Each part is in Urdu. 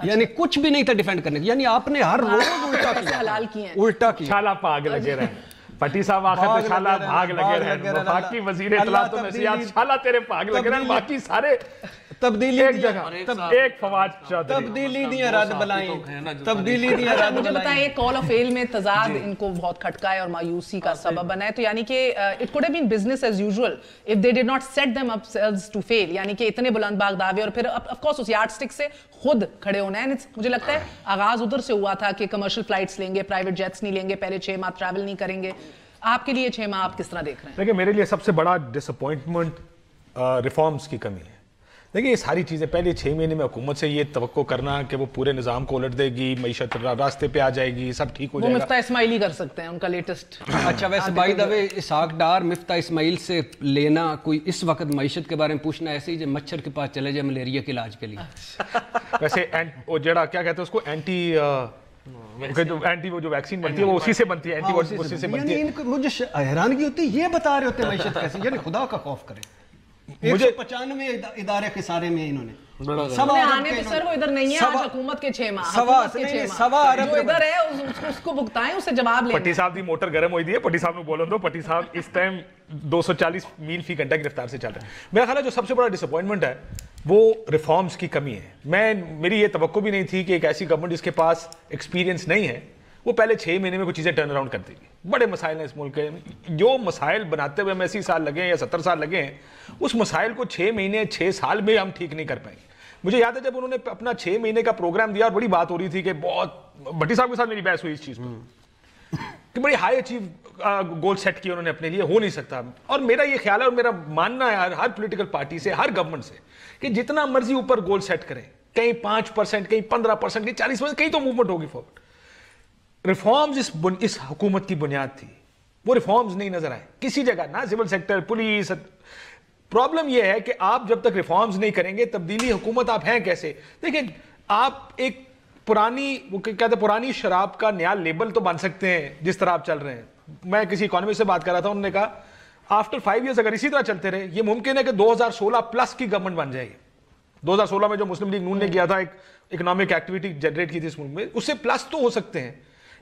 یعنی کچھ بھی نہیں تھا ڈیفینڈ کرنے کی, یعنی آپ نے ہر روز الٹا کیا, حلال کیے ہیں, الٹا کیا. چھالا پاگ لگے رہے پٹی صاحب آخر میں چھالا بھاگ لگے رہے, باقی وزیر اطلاعات و نشریات چھالا تیرے بھاگ لگے رہے, باقی سارے تبدیلی ایک جگہ ایک فواد چودھری تبدیلی دیا رد بلائیں, تبدیلی دیا رد مجھے بلائیں. بتائیں ایک کال آف فیل میں تضاد ان کو بہت کھٹکا ہے اور مایوسی کا سبب بنا ہے, تو یعنی کہ it could have been business as usual if they did not set them up selves to fail, یعنی کہ اتنے بلند باغ دعوے اور پھر آف کورس اس یارڈ سٹک سے خود کھڑے ہونا ہے. مجھے لگتا ہے آغاز ادھر سے ہوا تھا کہ کمرشل فلائٹس لیں گے, پرائیویٹ جیٹس نہیں لیں گے, پہلے 6 ماہ ٹریول نہیں کریں گے. آپ کے لیے 6 ماہ آپ کس طرح دیکھ رہے ہیں؟ دیکھیں میرے لیے سب سے بڑا ڈس اپوائنٹمنٹ ریفارمز کی کمی ہے. دیکھیں یہ ساری چیزیں پہلے 6 مہینے میں حکومت سے یہ توقع کرنا کہ وہ پورے نظام کو الٹ دے گی, معیشت راستے پہ آ جائے گی, سب ٹھیک ہو وہ جائے گا. مفتاح اسماعیلی کر سکتے ہیں, ان کا لیٹسٹ. اچھا ویسے بائی دا وے اسحاق ڈار مفتاح اسماعیل سے لینا کوئی اس وقت معیشت کے بارے میں پوچھنا ایسے ہی جو مچھر کے پاس چلے جائے ملیریا کے علاج کے لیے. ویسے وہ جڑا کیا کہتے ہیں اس کو اینٹی وہ جو ویکسین بنتی ہے وہ اسی سے بنتی ہے, اینٹی اسی سے بنتی ہے. مجھے حیرانگی ہوتی ہے یہ بتا رہے ہوتے ہیں معیشت کیسی, یعنی خدا کا خوف کریں. 195 ادارے خسارے میں انہوں نے آنے تو سر وہ ادھر نہیں ہے, آج حکومت کے 6 ماہ جو ادھر ہے اس کو بھگتائیں, اسے جواب لیں. پٹی صاحب دی موٹر گرم ہوئی دی ہے, پٹی صاحب نے بولن دو. پٹی صاحب اس ٹائم 240 میل فی گھنٹہ کی رفتار سے چل رہے ہیں. میرا خیال ہے جو سب سے بڑا ڈس اپوائنٹمنٹ ہے وہ ریفارمز کی کمی ہے. میری یہ توقع بھی نہیں تھی کہ ایک ایسی گورنمنٹ جس کے پاس ایکسپیرینس نہیں ہے وہ پہلے 6 مہینے میں کوئی چیزیں ٹرن اراؤنڈ کر دے گی. بڑے مسائل ہیں اس ملک کے, جو مسائل بناتے ہوئے ہمیں 80 سال لگے ہیں یا 70 سال لگے ہیں, اس مسائل کو 6 مہینے 6 سال میں ہم ٹھیک نہیں کر پائیں گے. مجھے یاد ہے جب انہوں نے اپنا 6 مہینے کا پروگرام دیا اور بڑی بات ہو رہی تھی کہ بہت بھٹی صاحب کے ساتھ میری بحث ہوئی اس چیز پر کہ بڑی ہائی اچیو گول سیٹ کیا انہوں نے اپنے لیے, ہو نہیں سکتا. اور میرا یہ خیال ہے اور میرا ماننا ہے ہر پولیٹیکل پارٹی سے, ہر گورنمنٹ سے, کہ جتنا مرضی اوپر گول سیٹ کریں, کہیں 5%, کہیں 15%, کہیں 40%, کہیں تو موومنٹ ہوگی فارورڈ. ریفارمز اس حکومت کی بنیاد تھی, وہ ریفارمز نہیں نظر آئے کسی جگہ, نہ سول سیکٹر, پولیس. پرابلم یہ ہے کہ آپ جب تک ریفارمز نہیں کریں گے تبدیلی حکومت آپ ہیں کیسے؟ دیکھیں آپ ایک پرانی شراب کا نیا لیبل تو بن سکتے ہیں جس طرح آپ چل رہے ہیں. میں کسی اکانومسٹ سے بات کر رہا تھا, انہوں نے کہا آفٹر 5 ایئرز اگر اسی طرح چلتے رہے یہ ممکن ہے کہ 2016 پلس کی گورنمنٹ بن جائے گی. 2016 میں جو مسلم لیگ نون نے کیا تھا, ایک اکنامک ایکٹیویٹی جنریٹ کی تھی اس ملک میں, اس سے پلس تو ہو سکتے ہیں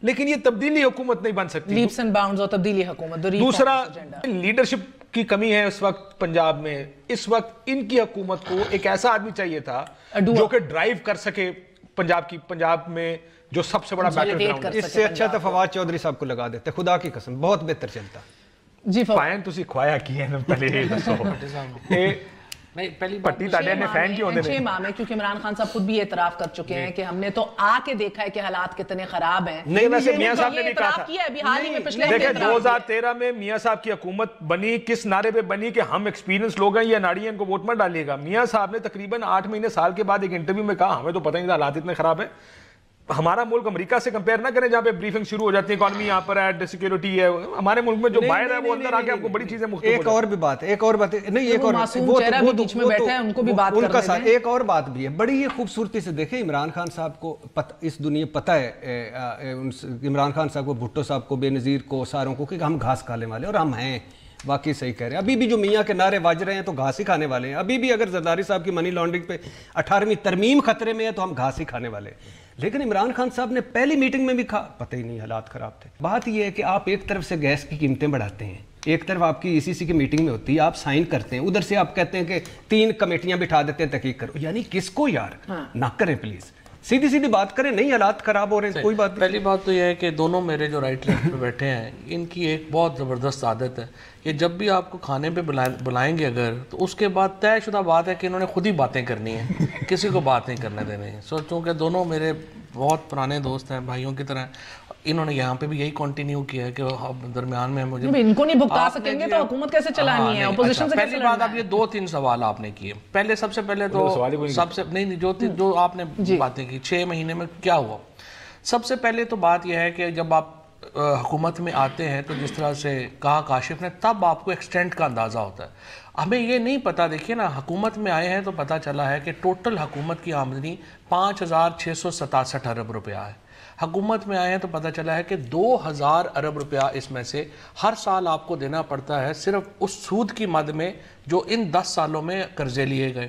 لیکن یہ تبدیلی حکومت نہیں بن سکتی. لیپس اینڈ باؤنڈز اور تبدیلی حکومت. دوسرا لیڈرشپ کی کمی ہے اس وقت پنجاب میں. اس وقت ان کی حکومت کو ایک ایسا آدمی چاہیے تھا جو کہ ڈرائیو کر سکے پنجاب میں جو سب سے بڑا بیٹل گراؤنڈ ہے. اس سے اچھا تو فواد چودھری صاحب کو لگا دیتے, خدا کی قسم بہت بہتر چلتا. جی فائن تسی کھوایا کی ہے پہلے یہ دسو پٹی تاڑے نے فین کی ہونے 6 ماہ میں, کیونکہ عمران خان صاحب خود بھی اعتراف کر چکے ہیں کہ ہم نے تو آ کے دیکھا ہے کہ حالات کتنے خراب ہیں. نہیں ویسے میاں صاحب نے بھی کہا تھا, حال ہی میں پچھلے دیکھیں 2013 میں میاں صاحب کی حکومت بنی کس نعرے پہ بنی کہ ہم ایکسپیرینس لوگ ہیں, یہ ناڑی ان کو ووٹ مت ڈالیے گا. میاں صاحب نے تقریباً 8 مہینے سال کے بعد ایک انٹرویو میں کہا ہمیں تو پتہ نہیں تھا حالات اتنے خراب ہیں. ہمارا ملک امریکہ سے کمپیئر نہ کریں جہاں پہ بریفنگ شروع ہو جاتی ہے, اکانومی یہاں پر ہے, سیکیورٹی ہے. ہمارے ملک میں جو باہر ہے وہ اندر آ کے آپ کو بڑی چیزیں مختلف. ایک اور بھی بات ہے, ایک اور بات نہیں, ایک اور وہ بیچ میں بیٹھے ہیں ان کو بھی بات کرنے دیں. ایک اور بات بھی ہے بڑی یہ خوبصورتی سے دیکھیں. عمران خان صاحب کو اس دنیا پتہ ہے, عمران خان صاحب کو, بھٹو صاحب کو, بے نظیر کو, ساروں کو کہ ہم گھاس کھانے والے, اور ہم ہیں واقعی صحیح کہہ رہے ہیں. ابھی بھی جو میاں کے نعرے واج رہے ہیں تو گھاس ہی کھانے والے ہیں. ابھی بھی اگر زرداری صاحب کی منی لانڈرنگ پہ 18ویں ترمیم خطرے میں ہے تو ہم گھاس ہی کھانے والے ہیں. لیکن عمران خان صاحب نے پہلی میٹنگ میں بھی کہا پتہ ہی نہیں حالات خراب تھے. بات یہ ہے کہ آپ ایک طرف سے گیس کی قیمتیں بڑھاتے ہیں, ایک طرف آپ کی ای سی سی کی میٹنگ میں ہوتی ہے, آپ سائن کرتے ہیں, ادھر سے آپ کہتے ہیں کہ 3 کمیٹیاں بٹھا دیتے ہیں تحقیق کرو. یعنی کس کو یار نہ کریں پلیز, سیدھی سیدھی بات کریں. نہیں حالات خراب ہو رہے ہیں, کوئی بات نہیں. پہلی بات تو یہ ہے کہ دونوں میرے جو رائٹ لیفٹ پہ بیٹھے ہیں ان کی ایک بہت زبردست عادت ہے کہ جب بھی آپ کو کھانے پہ بلائیں گے اگر, تو اس کے بعد طے شدہ بات ہے کہ انہوں نے خود ہی باتیں کرنی ہیں, کسی کو بات نہیں کرنے دینے ہیں. سوچوں کہ دونوں میرے بہت پرانے دوست ہیں, بھائیوں کی طرح. انہوں نے یہاں پہ بھی یہی کنٹینیو کیا ہے کہ درمیان میں مجھے ان کو نہیں بھگتا سکیں گے تو حکومت کیسے چلانی ہے, اپوزیشن سے پہلی بات. اب یہ 2-3 سوال آپ نے کیے. پہلے سب سے پہلے تو سب سے نہیں جو آپ نے باتیں کی 6 مہینے میں کیا ہوا. سب سے پہلے تو بات یہ ہے کہ جب آپ حکومت میں آتے ہیں تو جس طرح سے کہا کاشف نے, تب آپ کو ایکسٹینٹ کا اندازہ ہوتا ہے. ہمیں یہ نہیں پتا. دیکھیے نا, حکومت میں آئے ہیں تو پتا چلا ہے کہ ٹوٹل حکومت کی آمدنی 5,667 ارب روپیہ ہے. حکومت میں آئے ہیں تو پتہ چلا ہے کہ 2,000 ارب روپیہ اس میں سے ہر سال آپ کو دینا پڑتا ہے صرف اس سود کی مد میں جو ان 10 سالوں میں قرضے لیے گئے.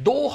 2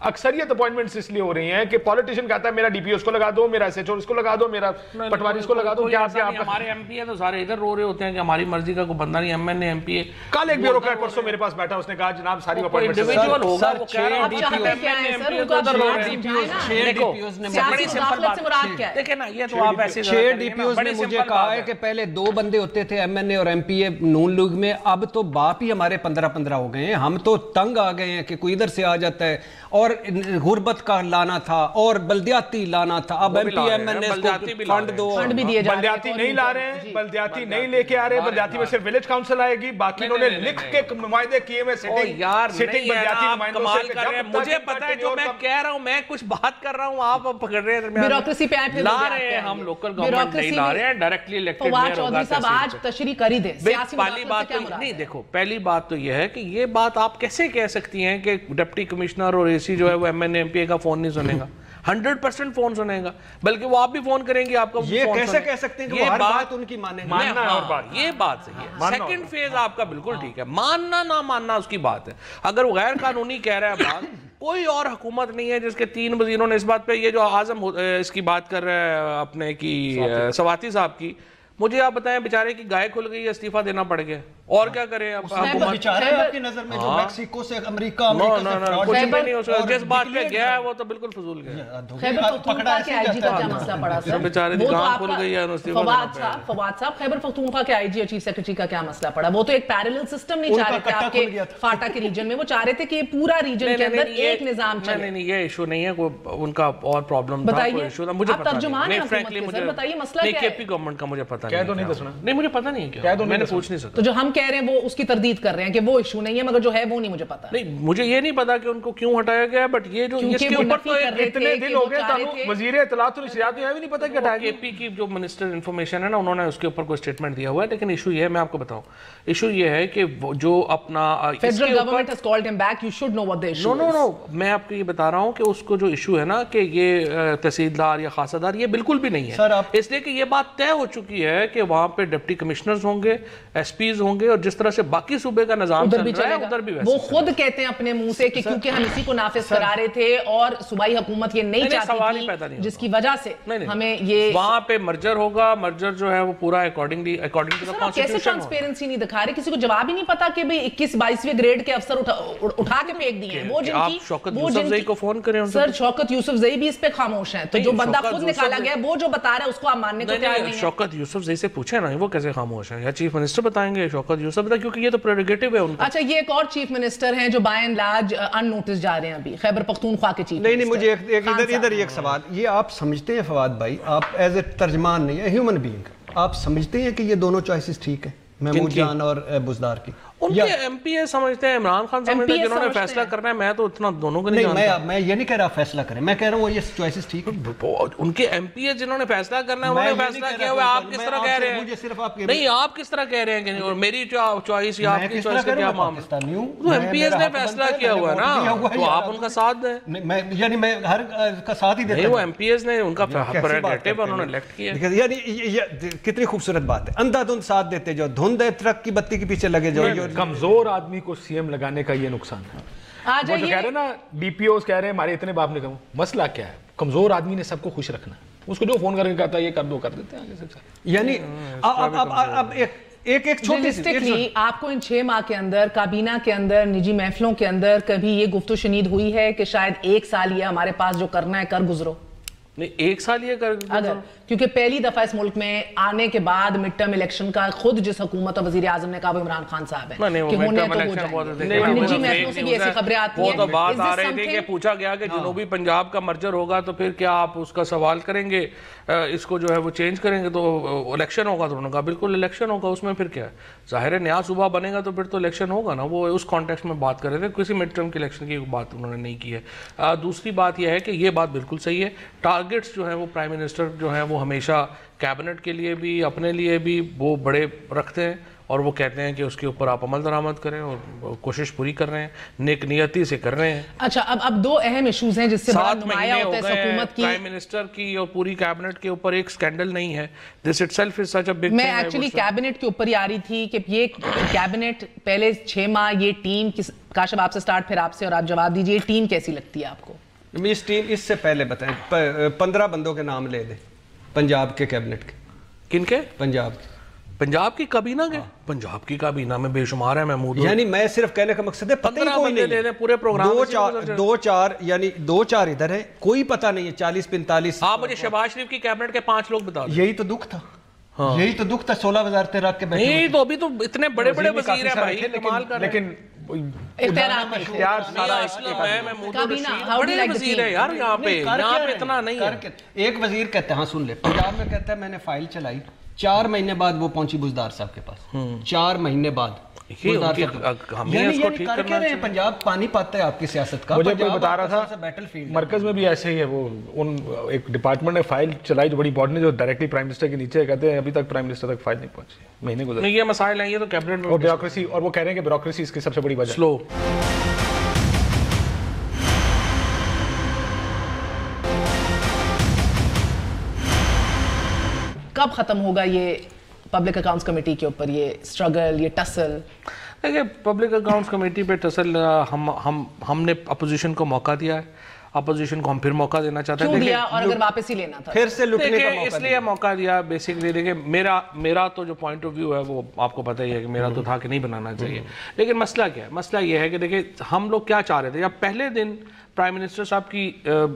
اکثریت اپوائنٹمنٹس اس لیے ہو رہی ہیں کہ پولیٹیشین کہتا ہے میرا ڈی پی او اس کو لگا دو, میرا ایس ایچ او اس کو لگا دو, میرا پٹواری اس کو لگا دو. کیا ہمارے ایم پی ہے تو سارے ادھر رو رہے ہوتے ہیں کہ ہماری مرضی کا کوئی بندہ نہیں, M N A M P ہے. کل ایک بیوروکریٹ پرسوں میرے پاس بیٹھا, اس نے کہا جناب ساری اپوائنٹمنٹس انڈیویجول ہوگا, وہ کہہ رہا ہے دیکھیں نا, یہ تو آپ ایسے 6 ڈی پی اوز نے مجھے کہا ہے کہ پہلے 2 بندے ہوتے تھے ایم این اے اور ایم پی اے نون لیگ میں, اب تو باپ ہی ہمارے 15 ہو گئے ہیں. ہم تو تنگ آ گئے ہیں کہ کوئی ادھر سے آ جاتا ہے, اور غربت کا لانا تھا اور بلدیاتی لانا تھا. اب ایم پی ایم این اے کو فنڈ دو, بلدیاتی نہیں لا رہے ہیں, بلدیاتی نہیں لے کے آ رہے, بلدیاتی میں صرف ولیج کاؤنسل آئے گی, باقی انہوں نے لکھ کے معاہدے کیے ہوئے سٹنگ بلدیاتی نمائندوں سے. مجھے پتا ہے جو میں کہہ رہا ہوں, میں کچھ بات کر رہا ہوں, آپ پکڑ رہے ہیں بیوروکریسی پہ آئے لا رہے ہیں. ہم لوکل گورنمنٹ نہیں لا رہے ہیں, ڈائریکٹلی الیکٹڈ میئر ہوگا. صاحب آج تشریح کر ہی دیں, پہلی بات نہیں, دیکھو پہلی بات تو یہ ہے کہ یہ بات آپ کیسے کہہ سکتی ہیں کہ ڈپٹی کمشنر اور اے سی جو ہے وہ M N A M P A کا فون نہیں سنے گا. 100% فون سنے گا, بلکہ وہ آپ بھی فون کریں گے, آپ کا یہ کیسے کہہ سکتے ہیں کہ وہ ہر بات ان کی مانیں گے. یہ بات صحیح ہے. سیکنڈ فیز آپ کا بالکل ٹھیک ہے, ماننا نہ ماننا اس کی بات ہے. اگر وہ غیر قانونی کہہ رہا ہے بات, کوئی اور حکومت نہیں ہے جس کے 3 وزیروں نے اس بات پہ, یہ جو اعظم اس کی بات کر رہے ہیں اپنے کی سواتی صاحب کی, مجھے آپ بتائیں بیچارے کی گائے کھل گئی, استعفیٰ دینا پڑ گیا, اور کیا کریں آپ بیچارے آپ کی نظر میں جو میکسیکو سے امریکہ کچھ بھی نہیں ہو سکتا. جس بات پہ گیا ہے وہ تو بالکل فضول گیا. خیبر پختونخوا کے آئی جی کا کیا مسئلہ پڑا سر, بیچارے کی گاں کھل گئی ہے, فواد صاحب خیبر پختونخوا کے آئی جی اور چیف سیکرٹری کا کیا مسئلہ پڑا؟ وہ تو ایک پیرلل سسٹم نہیں چاہ رہے تھے آپ کے فاٹا کے ریجن میں, وہ چاہ رہے تھے کہ پورا ریجن کے اندر ایک نظام چلے. نہیں, یہ ایشو نہیں ہے, ان کا اور پرابلم تھا, کوئی ایشو تھا. مجھے پتا نہیں, فرینکلی مجھے بتائیے مسئلہ کیا ہے. کے پی گورنمنٹ کا مجھے پتا نہیں, مجھے پتا نہیں کیا, میں نے پوچھ نہیں سکتا. تو جو ہم کہہ رہے ہیں وہ اس کی تردید کر رہے ہیں کہ وہ ایشو نہیں ہے, مگر جو ہے وہ نہیں مجھے پتا. نہیں, مجھے یہ نہیں پتا کہ ان کو کیوں ہٹایا گیا, بٹ یہ جو اس کے اوپر تو اتنے دن ہو گئے تھا, وزیر اطلاعات اور نشریات میں بھی نہیں پتا کہ ہٹایا گیا. کے پی کی جو منسٹر انفارمیشن ہے نا, انہوں نے اس کے اوپر کوئی سٹیٹمنٹ دیا ہوا ہے, لیکن ایشو یہ ہے, میں آپ کو بتاؤں, ایشو یہ ہے کہ جو اپنا federal government has called him back, you should know what the issue is. No, میں آپ کو یہ بتا رہا ہوں کہ اس کو جو ایشو ہے نا کہ یہ تحصیلدار یا خاصدار, یہ بالکل بھی نہیں ہے, اس لیے کہ یہ بات طے ہو چکی ہے کہ وہاں پہ ڈپٹی کمشنرز ہوں گے, ایس پیز ہوں گے, اور جس طرح سے باقی صوبے کا نظام چل رہا ہے ادھر بھی ویسے. وہ خود کہتے ہیں اپنے منہ سے کہ کیونکہ ہم اسی کو نافذ کرا رہے تھے اور صوبائی حکومت یہ نہیں چاہتی تھی, جس کی وجہ سے ہمیں یہ وہاں پہ مرجر ہوگا. مرجر جو ہے وہ پورا اکارڈنگ ٹو دا کانسٹیٹیوشن. کیسے ٹرانسپیرنسی نہیں دکھا رہے, کسی کو جواب ہی نہیں پتا کہ بھئی 21-22ویں گریڈ کے افسر اٹھا کے پھینک دیے ہیں. وہ جن کی شوکت یوسف زئی کو فون کریں. سر شوکت یوسف زئی بھی اس پہ خاموش ہیں, تو جو بندہ خود نکالا گیا وہ جو بتا رہا ہے اس کو آپ ماننے کو تیار نہیں ہیں. شوکت یوسف زئی سے پوچھیں نا, وہ کیسے خاموش ہیں, یا چیف منسٹر بتائیں گے شوکت یوسف بتا, کیونکہ یہ تو پریروگیٹو ہے ان کا. اچھا, یہ ایک اور چیف منسٹر ہیں جو بائی اینڈ لارج ان نوٹس جا رہے ہیں ابھی, خیبر پختونخوا کے چیف. نہیں, مجھے ادھر ایک سوال, یہ آپ سمجھتے ہیں فواد بھائی, آپ ایز اے ترجمان نہیں ہے, ہیومن بینگ, آپ سمجھتے ہیں کہ یہ دونوں چوائسز ٹھیک ہیں, محمود جان اور بزدار کی؟ ان کے ایم پی اے سمجھتے ہیں, عمران خان سمجھتے ہیں, جنہوں نے فیصلہ کرنا ہے. میں تو اتنا دونوں کو نہیں جانتا. میں یہ نہیں کہہ رہا فیصلہ کریں, میں کہہ رہا ہوں یہ چوائسز ٹھیک ہیں. ان کے ایم پی اے جنہوں نے فیصلہ کرنا ہے انہوں نے فیصلہ کیا ہوا. آپ کس طرح کہہ رہے ہیں, نہیں آپ کس طرح کہہ رہے ہیں کہ میری چوائس یا آپ کی چوائس کا کیا معاملہ؟ تو ایم پی ایز نے فیصلہ کیا ہوا ہے نا, تو آپ ان کا ساتھ دیں. یعنی میں ہر کا ساتھ ہی دیتا ہوں. وہ ایم پی ایز نے ان کا پریروگیٹو انہوں نے الیکٹ کیا. یعنی یہ کتنی خوبصورت بات ہے, اندھا دھند ساتھ دیتے جو, دھند ہے ٹرک کی بتی کے پیچھے لگے جو. کمزور آدمی کو سی ایم لگانے کا یہ نقصان ہے. وہ جو کہہ رہے ہیں نا ڈی پی اوز کہہ رہے ہیں ہمارے اتنے باپ نے کہا, مسئلہ کیا ہے, کمزور آدمی نے سب کو خوش رکھنا ہے, اس کو جو فون کر کے کہتا ہے یہ کر دو, کر دیتے ہیں آگے سے. یعنی اب ایک چھوٹی سی, آپ کو ان 6 ماہ کے اندر کابینہ کے اندر نجی محفلوں کے اندر کبھی یہ گفت و شنید ہوئی ہے کہ شاید 1 سال یہ ہمارے پاس جو کرنا ہے کر گزرو؟ نہیں, 1 سال یہ کر اگر, کیونکہ پہلی دفعہ اس ملک میں آنے کے بعد مڈ ٹرم الیکشن کا خود جس حکومت اور وزیر اعظم نے کہا وہ عمران خان صاحب ہیں کہ ہونے تو ہو جائیں گے. نجی محفلوں سے بھی ایسی خبریں آتی ہیں. وہ تو بات آ رہی تھی کہ پوچھا گیا کہ جنوبی پنجاب کا مرجر ہوگا تو پھر کیا آپ اس کا سوال کریں گے, اس کو جو ہے وہ چینج کریں گے تو الیکشن ہوگا؟ تو انہوں نے کہا بالکل الیکشن ہوگا, اس میں پھر کیا ہے, ظاہر ہے نیا صوبہ بنے گا تو پھر تو الیکشن ہوگا نا. وہ اس کانٹیکسٹ میں بات کر رہے تھے, کسی مڈ ٹرم کی الیکشن کی بات انہوں نے نہیں کی ہے. دوسری بات یہ ہے کہ یہ بات بالکل صحیح ہے, ٹارگٹس جو ہیں وہ پرائم منسٹر جو ہیں وہ ہمیشہ کیبنٹ کے لیے بھی اپنے لیے بھی وہ بڑے رکھتے ہیں, اور وہ کہتے ہیں کہ اس کے اوپر آپ عمل درآمد کریں اور کوشش پوری کر رہے ہیں, نیک نیتی سے کر رہے ہیں. اچھا اب دو اہم ایشوز ہیں جس سے بڑا نمایاں ہوتا ہے حکومت کی. پرائم منسٹر کی اور پوری کیبنٹ کے اوپر ایک سکینڈل نہیں ہے. This it self is such a big thing. میں ایکچولی کیبنٹ کے اوپر ہی آ رہی تھی کہ یہ کیبنٹ پہلے 6 ماہ یہ ٹیم کاشف آپ سے سٹارٹ پھر آپ سے اور آپ جواب دیجئے, یہ ٹیم کیسی لگتی ہے آپ کو؟ اس ٹیم اس سے پہلے بتائیں 15 بندوں کے نام لے دیں پنجاب کے کیبنٹ کے. کن کے؟ پنجاب کی کابینہ کے. پنجاب کی کابینہ میں بے شمار ہے محمود. یعنی میں صرف کہنے کا مقصد ہے پتہ ہی کوئی نہیں, پورے پروگرام 2-4 یعنی 2-4 ادھر ہیں, کوئی پتہ نہیں ہے 40-45. آپ مجھے شہباز شریف کی کیبنٹ کے 5 لوگ بتا دیں. یہی تو دکھ تھا, یہی تو دکھ تھا. 16 وزارتیں رکھ کے بیٹھے. نہیں تو ابھی تو اتنے بڑے بڑے وزیر ہیں بھائی, کمال کر رہے ہیں. لیکن اختیار سارا بڑے وزیر ہیں یار یہاں پہ اتنا نہیں ہے. ایک وزیر کہتا ہے, ہاں سن لے, پنجاب میں کہتا ہے میں نے فائل چلائی, 4 مہینے بعد وہ پہنچی بزدار صاحب کے پاس. 4 مہینے بعد پنجاب پانی پاتا ہے آپ کی سیاست کا. مجھے کوئی بتا رہا تھا مرکز میں بھی ایسے ہی ہے, وہ ان ایک ڈپارٹمنٹ نے فائل چلائی جو بڑی باڈی نے, جو ڈائریکٹلی پرائم منسٹر کے نیچے کہتے ہیں ابھی تک پرائم منسٹر تک فائل نہیں پہنچی, مہینے گزرے. یہ مسائل ہیں, یہ تو کیبنٹ اور بیوروکریسی, اور وہ کہہ رہے ہیں کہ بیوروکریسی اس کی سب سے بڑی وجہ. سلو کب ختم ہوگا یہ پبلک اکاؤنٹس کمیٹی کے اوپر یہ سٹرگل, یہ ٹسل؟ دیکھیں پبلک اکاؤنٹس کمیٹی پہ ٹسل ہم نے اپوزیشن کو موقع دیا ہے, اپوزیشن کو ہم پھر موقع دینا چاہتے ہیں. کیوں دیا اور اگر واپس ہی لینا تھا پھر سے لٹنے کا موقع اس لیے موقع دیا بیسکلی. دیکھیں میرا تو جو پوائنٹ آف ویو ہے وہ آپ کو پتہ ہی ہے کہ میرا تو تھا کہ نہیں بنانا چاہیے. لیکن مسئلہ کیا ہے, مسئلہ یہ ہے کہ دیکھیں ہم لوگ کیا چاہ رہے تھے. جب پہلے دن پرائم منسٹر صاحب کی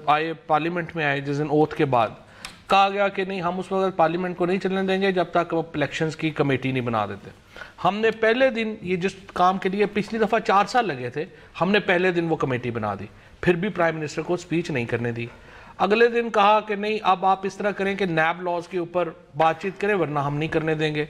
آئے پارلیمنٹ میں آئے, جس دن اوتھ کے بعد کہا گیا کہ نہیں ہم اس وقت پارلیمنٹ کو نہیں چلنے دیں گے جب تک وہ الیکشنز کی کمیٹی نہیں بنا دیتے. ہم نے پہلے دن یہ جس کام کے لیے پچھلی دفعہ 4 سال لگے تھے, ہم نے پہلے دن وہ کمیٹی بنا دی, پھر بھی پرائم منسٹر کو سپیچ نہیں کرنے دی. اگلے دن کہا کہ نہیں اب آپ اس طرح کریں کہ نیب لاز کے اوپر بات چیت کریں ورنہ ہم نہیں کرنے دیں گے.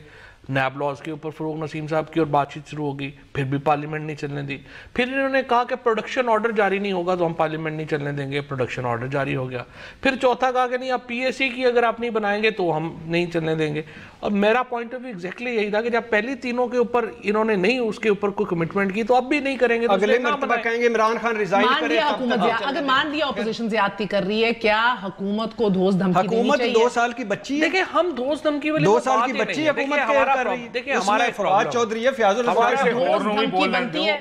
نیب لاز کے اوپر فروغ نسیم صاحب کی اور بات چیت شروع ہوگی, پھر بھی پارلیمنٹ نہیں چلنے دی. پھر انہوں نے کہا کہ پروڈکشن آرڈر جاری نہیں ہوگا تو ہم پارلیمنٹ نہیں چلنے دیں گے, پروڈکشن آرڈر جاری ہو گیا. پھر چوتھا کہا کہ نہیں آپ پی ایس سی کی اگر آپ نہیں بنائیں گے تو ہم نہیں چلنے دیں گے. اور میرا پوائنٹ آف ویو ایگزیکٹلی یہی تھا کہ جب پہلی تینوں کے اوپر انہوں نے نہیں اس کے اوپر کوئی کمٹمنٹ کی تو اب بھی نہیں کریں گے. اگلے مرتبہ کہیں گے عمران خان ریزائن کرے. اگر مان دیا اپوزیشن زیادتی کر رہی ہے, کیا حکومت کو دھوس دھمکی دینی چاہیے؟ حکومت 2 سال کی بچی ہے. دیکھیں ہم دھوس دھمکی والی 2 سال کی بچی حکومت کر رہی ہے. دیکھیں ہمارا فواد چودھری ہے, فیاض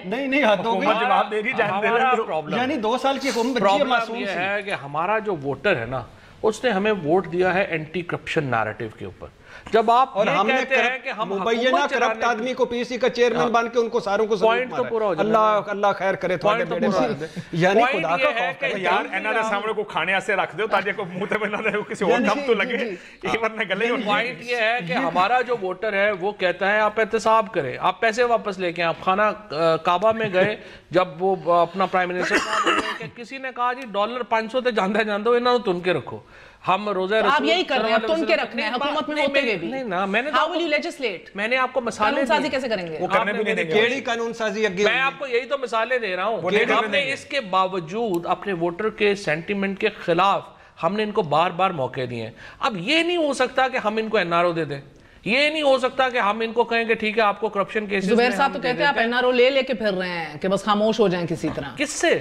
نہیں حد ہو گئی. یعنی 2 سال کی حکومت بچی ہے کہ ہمارا جو ووٹر ہے نا اس نے ہمیں ووٹ دیا ہے اینٹی کرپشن نیریٹو کے اوپر. جب آپ اور ہم نے مبینہ کرپٹ آدمی کو پی سی کا چیئرمین بن کے ان کو ساروں کو پوائنٹ تو پورا ہو جائے. اللہ خیر کرے تھوڑے بیٹے بات. یعنی خدا کا خوف کرے یار انہاں دے سامنے کو کھانے واسطے رکھ دیو تاکہ کوئی منہ تے بنا دے کسی اور کم تو لگے. یہ ورنہ گلے ہوں. پوائنٹ یہ ہے کہ ہمارا جو ووٹر ہے وہ کہتا ہے آپ احتساب کریں, آپ پیسے واپس لے کے آپ خانہ کعبہ میں گئے جب وہ اپنا پرائم منسٹر صاحب کہ کسی نے کہا جی $500 تے جاندے جاندو انہاں نوں تن کے رکھو. ہم روزہ رسول آپ یہی کر رہے ہیں, تن کے رکھنے ہیں حکومت میں ہوتے ہوئے بھی. نہیں نا میں نے How will you legislate? میں نے آپ کو مثالیں قانون سازی کیسے کریں گے؟ وہ کرنے بھی نہیں دیں گے. کیڑی قانون سازی اگے میں آپ کو یہی تو مثالیں دے رہا ہوں کہ ہم نے اس کے باوجود اپنے ووٹر کے سینٹیمنٹ کے خلاف ہم نے ان کو بار بار موقع دیے ہیں. اب یہ نہیں ہو سکتا کہ ہم ان کو این آر او دے دیں, یہ نہیں ہو سکتا کہ ہم ان کو کہیں کہ ٹھیک ہے آپ کو کرپشن کیسز زبیر صاحب تو کہتے ہیں آپ این آر او لے کے پھر رہے ہیں کہ بس خاموش ہو جائیں کسی طرح. کس سے؟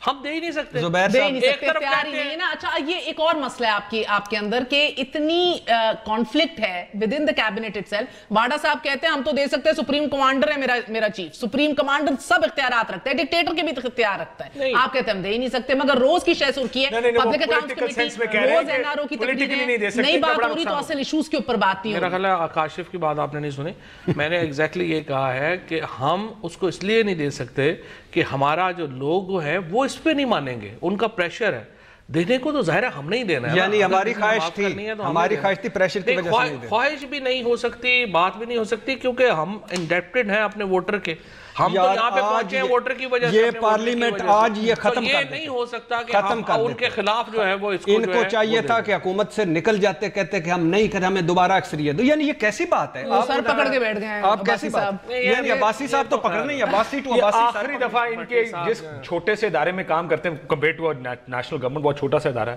ہم دے ہی نہیں سکتے. دے نہیں سکتے, اختیار ہی نہیں ہے نا. اچھا یہ ایک اور مسئلہ ہے آپ کے اندر کہ اتنی کانفلکٹ ہے with in the cabinet itself. Vawda صاحب کہتے ہیں ہم تو دے سکتے ہیں, سپریم کمانڈر ہے میرا چیف, سپریم کمانڈر سب اختیارات رکھتا ہے, ڈکٹیٹر کے بھی اختیار رکھتا ہے. آپ کہتے ہیں ہم دے ہی نہیں سکتے, مگر روز کی شے سرخی ہے پبلک اکاؤنٹس کمیٹی, روز این آر او کی تقریریں, نئی بات ہو رہی تو اصل ایشوز کے اوپر بات نہیں ہو رہی. میرا خیال ہے کاشف کی بات آپ نے نہیں سنی. میں نے ایگزیکٹلی یہ کہا ہے کہ ہم اس کو اس لیے نہیں دے سکتے کہ ہمارا جو لوگ ہیں وہ اس پہ نہیں مانیں گے, ان کا پریشر ہے دینے کو, تو ظاہر ہے ہم نہیں دینا ہے. یعنی ہماری خواہش تھی, ہماری خواہش تھی پریشر کی وجہ سے نہیں دے. خواہش بھی نہیں ہو سکتی, بات بھی نہیں ہو سکتی, کیونکہ ہم انڈیپٹڈ ہیں اپنے ووٹر کے. ہم تو یہاں پہ پہنچے ہیں ووٹر کی وجہ سے, یہ پارلیمنٹ آج یہ ختم کر دے. یہ نہیں ہو سکتا کہ ہم ان کے خلاف جو ہے وہ اس کو ان کو چاہیے تھا کہ حکومت سے نکل جاتے, کہتے کہ ہم نہیں کریں, ہمیں دوبارہ اکثریت دو. یعنی یہ کیسی بات ہے؟ سر پکڑ کے بیٹھ گئے ہیں آپ کیسی بات؟ یعنی عباسی صاحب تو پکڑ نہیں, عباسی ٹو عباسی. آخری دفعہ ان کے جس چھوٹے سے ادارے میں کام کرتے ہیں کمپیئر ٹو نیشنل گورنمنٹ, بہت چھوٹا سا ادارہ ہے,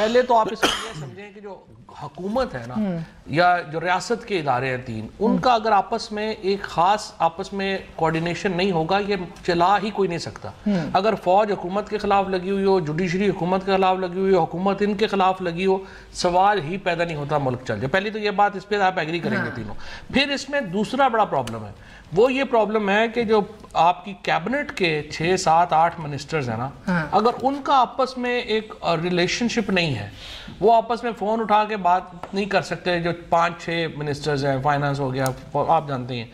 پہلے تو آپ اس میں یہ سمجھیں کہ جو حکومت ہے نا یا جو ریاست کے ادارے ہیں تین، ان کا اگر آپس میں ایک خاص آپس میں کوارڈینیشن نہیں ہوگا یہ چلا ہی کوئی نہیں سکتا. اگر فوج حکومت کے خلاف لگی ہوئی ہو، جوڈیشری حکومت کے خلاف لگی ہوئی ہو، حکومت ان کے خلاف لگی ہو، سوال ہی پیدا نہیں ہوتا ملک چل جائے. پہلی تو یہ بات اس پہ آپ ایگری کریں گے تینوں. پھر اس میں دوسرا بڑا پرابلم ہے، وہ یہ پرابلم ہے کہ جو آپ کی کیبنٹ کے 6 7 8 منسٹرز ہیں نا، اگر ان کا آپس میں ایک ریلیشن شپ نہیں ہے، وہ آپس میں فون اٹھا کے بات نہیں کر سکتے. جو 5 6 منسٹرز ہیں، فائنانس ہو گیا، آپ جانتے ہیں،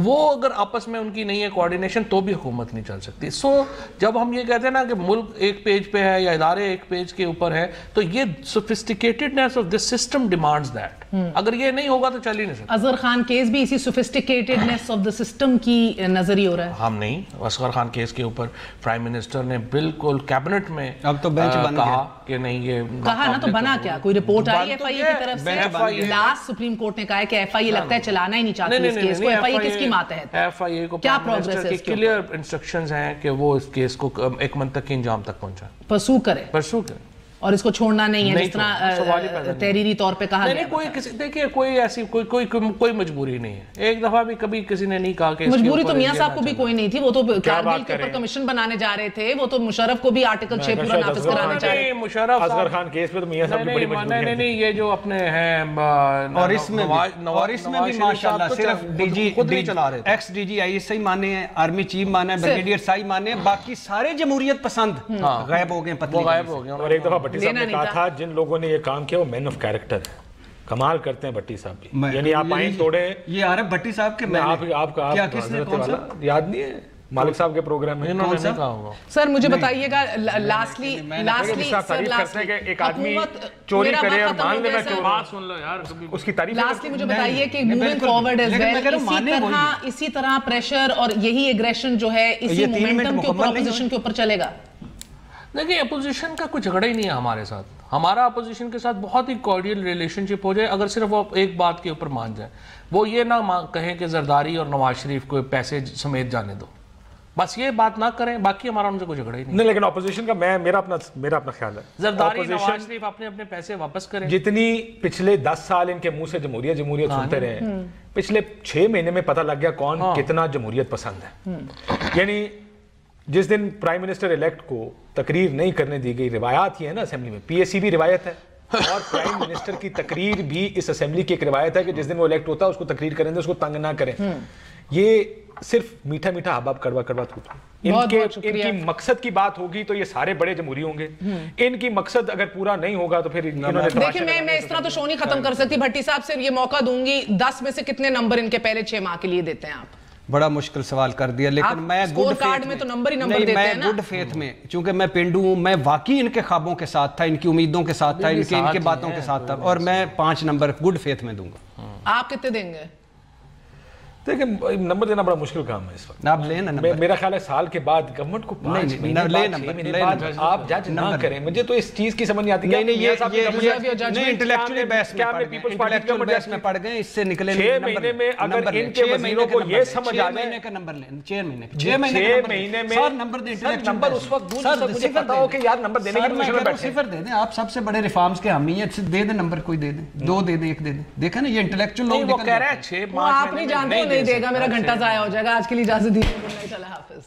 وہ اگر آپس میں ان کی نہیں ہے کوارڈینیشن تو بھی حکومت نہیں چل سکتی. سو جب ہم یہ کہتے ہیں نا کہ ملک ایک پیج پہ ہے یا ادارے ایک پیج کے اوپر ہے، تو یہ sophisticatedness of this system demands that. اگر یہ نہیں ہوگا تو چل ہی نہیں سکتا. اصغر خان کیس بھی اسی سوفسٹیکیٹڈنیس آف دا سسٹم کی نظر ہی ہو رہا ہے. ہم نہیں، اصغر خان کیس کے اوپر پرائم منسٹر نے بالکل کیبنٹ میں اب تو بینچ بن کہا کہ نہیں، یہ کہا نا، تو بنا کیا؟ کوئی رپورٹ آئی ایف آئی اے کی طرف سے؟ لاسٹ سپریم کورٹ نے کہا ہے کہ ایف آئی اے لگتا ہے چلانا ہی نہیں چاہتی اس کیس کو. ایف آئی اے کس کی ماتحت ہے؟ ایف آئی اے کو کیا پروگریس ہے؟ کلیئر انسٹرکشنز ہیں کہ وہ اس کیس کو ایک منطقی انجام تک پہنچائے، پرسو کرے اور اس کو چھوڑنا نہیں ہے، جس طرح تحریری طور پہ کہا گیا. کوئی کسی دیکھیے کوئی ایسی کوئی مجبوری نہیں ہے. ایک دفعہ بھی کبھی کسی نے نہیں کہا کہ مجبوری تو میاں صاحب کو بھی کوئی نہیں تھی. وہ تو کارگل کے اوپر کمیشن بنانے جا رہے تھے، وہ تو مشرف کو بھی آرٹیکل 6 پورا نافذ کرانا چاہ رہے تھے. مشرف اصغر خان کیس پہ تو میاں صاحب کی بڑی مجبوری ہے. نہیں، یہ جو اپنے ہیں اور اس میں بھی ماشاءاللہ صرف ڈی جی خود نہیں چلا رہے، ex D G I S I مانے ہیں، آرمی چیف مانے ہیں، بریگیڈیئر سائی مانے ہیں، باقی سارے جمہوریت پسند غائب ہو گئے. غائب ہو گئے. اور ایک دفعہ بھٹی صاحب نے کہا تھا جن لوگوں نے یہ کام کیا وہ مین آف کیریکٹر ہے. کمال کرتے ہیں بھٹی صاحب بھی. یعنی آپ آئیں توڑے، یہ آ رہے بھٹی صاحب کے آپ کا یاد نہیں ہے مالک صاحب کے پروگرام میں؟ سر مجھے بتائیے گا لاسٹلی ایک آدمی چوری کرے اور مان لینا چور، اس کی تعریف. لاسٹلی مجھے بتائیے کہ موونگ فارورڈ ایز ویل اسی طرح پریشر اور یہی ایگریشن جو ہے اسی مومنٹم کے اوپر اپوزیشن کے اوپر چلے گا؟ دیکھیں اپوزیشن کا کوئی جھگڑا ہی نہیں ہے ہمارے ساتھ. ہمارا اپوزیشن کے ساتھ بہت ہی کارڈیل ریلیشن شپ ہو جائے اگر صرف وہ ایک بات کے اوپر مان جائے. وہ یہ نہ کہیں کہ زرداری اور نواز شریف کو پیسے سمیت جانے دو، بس یہ بات نہ کریں. باقی ہمارا ان سے کوئی جھگڑا ہی نہیں. لیکن اپوزیشن کا میرا اپنا خیال ہے، زرداری نواز شریف اپنے پیسے واپس کریں. جتنی پچھلے 10 سال ان کے منہ سے جمہوریت سنتے رہے ہیں، پچھلے 6 مہینے میں پتہ لگ گیا کون کتنا جمہوریت پسند ہے. یعنی جس دن پرائم منسٹر الیکٹ کو تقریر نہیں کرنے دی گئی، روایات یہ ہے نا اسمبلی میں، پی ایس سی بھی روایت ہے اور پرائم منسٹر کی تقریر بھی اس اسمبلی کی ایک روایت ہے کہ جس دن وہ الیکٹ ہوتا ہے اس کو تقریر کریں دے، اس کو تنگ نہ کریں. یہ صرف میٹھا میٹھا حباب کڑوا کڑوا تھوٹ. ان کی مقصد کی بات ہوگی تو یہ سارے بڑے جمہوری ہوں گے. ان کی مقصد اگر پورا نہیں ہوگا تو پھر دیکھیں میں اس طرح تو شو نہیں ختم کر سکتی. بھٹی صاحب سے یہ موقع دوں گی، 10 میں سے کتنے نمبر ان کے پہلے 6 ماہ کے لیے دیتے ہیں آپ؟ بڑا مشکل سوال کر دیا، لیکن میں گڈ فیتھ میں چونکہ میں پنڈو ہوں، میں واقعی ان کے خوابوں کے ساتھ تھا، ان کی امیدوں کے ساتھ تھا، ان کے باتوں کے ساتھ تھا، اور میں 5 نمبر گڈ فیتھ میں دوں گا. آپ کتنے دیں گے؟ دیکھیں نمبر دینا بڑا مشکل کام ہے اس وقت. آپ لیں نا نمبر. میرا خیال ہے سال کے بعد گورنمنٹ کو 5 مہینے بعد آپ جج نہ کریں. مجھے تو اس چیز کی سمجھ نہیں آتی. نہیں یہ انٹلیکچوئل بیس میں پڑھ گئے، اس سے نکلے 6 مہینے میں اگر ان کے وزیروں کو یہ سمجھ آ جائے کا نمبر لیں. 6 مہینے میں سر نمبر دیں. نمبر اس وقت مجھے پتا ہو کہ یار نمبر دینے کی پوزیشن میں بیٹھے. صفر دے دیں. آپ سب سے بڑے ریفارمز کے حامی ہیں، دے دیں نمبر، کوئی دے دیں، 2 دے دیں، 1 دے دیں. دیکھا نا یہ انٹلیکچوئل لوگ وہ کہہ رہے ہیں 6 ماہ آپ نہیں جانتے، نہیں دے گا، میرا گھنٹہ ضائع ہو جائے گا. آج کے لیے اجازت دیجیے. چلا حافظ.